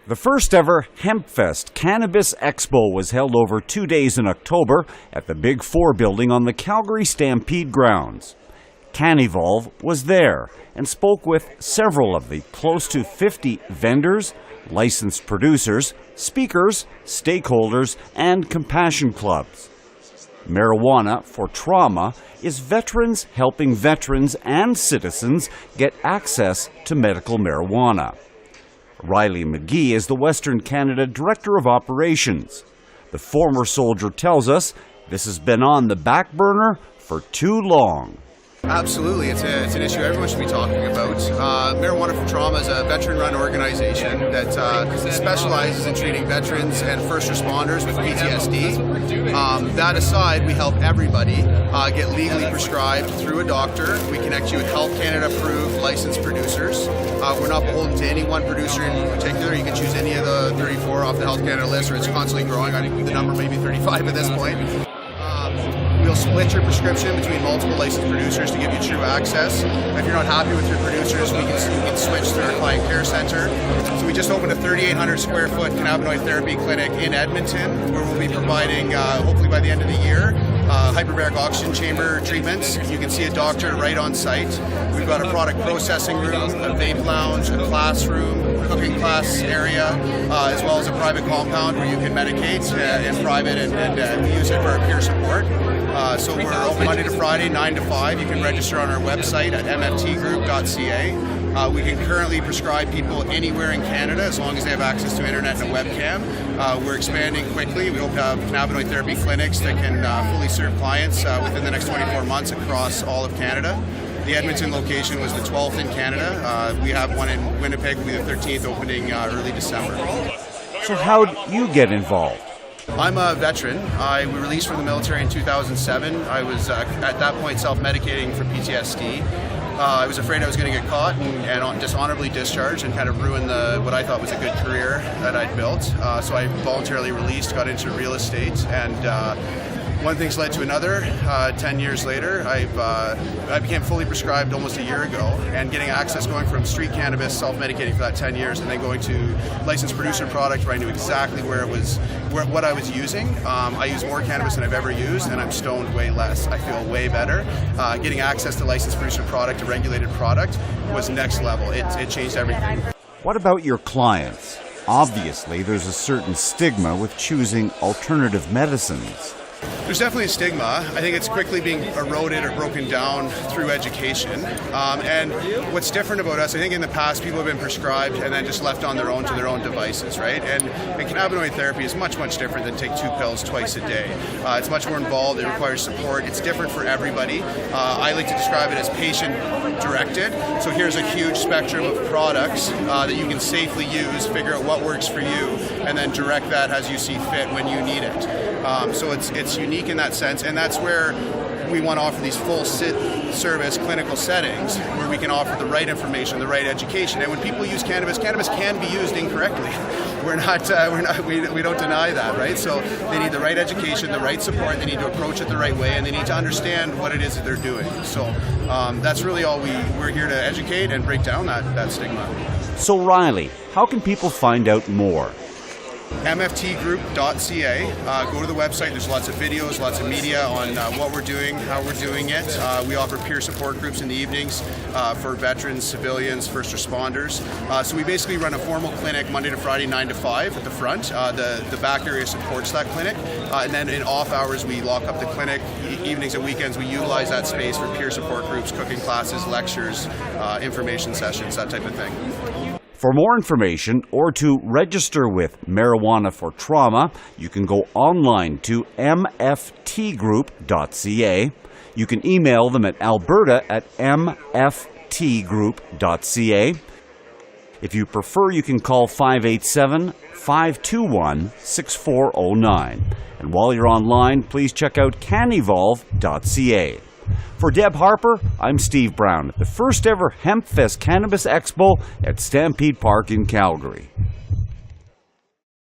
The first ever HempFest Cannabis Expo was held over 2 days in October at the Big Four building on the Calgary Stampede grounds. Canevolve was there and spoke with several of the close to 50 vendors, licensed producers, speakers, stakeholders, and compassion clubs. Marijuana for Trauma is veterans helping veterans and citizens get access to medical marijuana. Riley McGee is the Western Canada Director of Operations. The former soldier tells us this has been on the back burner for too long. Absolutely, it's an issue everyone should be talking about. Marijuana for Trauma is a veteran-run organization that specializes in treating veterans and first responders with PTSD. That aside, we help everybody get legally prescribed through a doctor. We connect you with Health Canada-approved licensed producers. We're not beholden to any one producer in particular. You can choose any of the 34 off the Health Canada list, or it's constantly growing. I think the number may be 35 at this point. We'll split your prescription between multiple licensed producers to give you true access. If you're not happy with your producers, you can switch to our client care center. So we just opened a 3,800 square foot Cannabinoid Therapy Clinic in Edmonton, where we'll be providing, hopefully by the end of the year, hyperbaric oxygen chamber treatments. You can see a doctor right on site. We've got a product processing room, a vape lounge, a classroom, cooking class area, as well as a private compound where you can medicate in private and use it for peer support. So we're open Monday to Friday, 9 to 5. You can register on our website at mftgroup.ca. We can currently prescribe people anywhere in Canada as long as they have access to internet and a webcam. We're expanding quickly. We hope to have cannabinoid therapy clinics that can fully serve clients within the next 24 months across all of Canada. The Edmonton location was the 12th in Canada. We have one in Winnipeg, will be the 13th, opening early December. So how'd you get involved? I'm a veteran. I was released from the military in 2007. I was at that point self-medicating for PTSD. I was afraid I was going to get caught and dishonorably discharged and kind of ruin what I thought was a good career that I'd built. So I voluntarily released, got into real estate, and one thing's led to another. 10 years later, I became fully prescribed almost a year ago, and getting access going from street cannabis, self-medicating for that 10 years, and then going to licensed producer product where I knew exactly what I was using. I use more cannabis than I've ever used, and I'm stoned way less. I feel way better. Getting access to licensed producer product, a regulated product, was next level. It changed everything. What about your clients? Obviously, there's a certain stigma with choosing alternative medicines. There's definitely a stigma. I think it's quickly being eroded or broken down through education. And what's different about us, I think in the past people have been prescribed and then just left on their own to their own devices, right? And cannabinoid therapy is much, much different than take 2 pills twice a day. It's much more involved. It requires support. It's different for everybody. I like to describe it as patient-directed. So here's a huge spectrum of products that you can safely use, figure out what works for you, and then direct that as you see fit when you need it. So it's unique in that sense, and that's where we want to offer these full service clinical settings where we can offer the right information, the right education. And when people use cannabis can be used incorrectly. We don't deny that, right? So they need the right education, the right support, they need to approach it the right way, and they need to understand what it is that they're doing. So that's really all we're here to educate and break down that stigma. So Riley, how can people find out more? mftgroup.ca. Go to the website. There's lots of videos, lots of media on what we're doing, how we're doing it. We offer peer support groups in the evenings for veterans, civilians, first responders. So we basically run a formal clinic Monday to Friday, 9 to 5 at the front. The back area supports that clinic. And then in off hours, we lock up the clinic. Evenings and weekends, we utilize that space for peer support groups, cooking classes, lectures, information sessions, that type of thing. For more information or to register with Marijuana for Trauma, you can go online to mftgroup.ca. You can email them at alberta@mftgroup.ca. If you prefer, you can call 587-521-6409. And while you're online, please check out canevolve.ca. For Deb Harper, I'm Steve Brown at the first ever HempFest Cannabis Expo at Stampede Park in Calgary.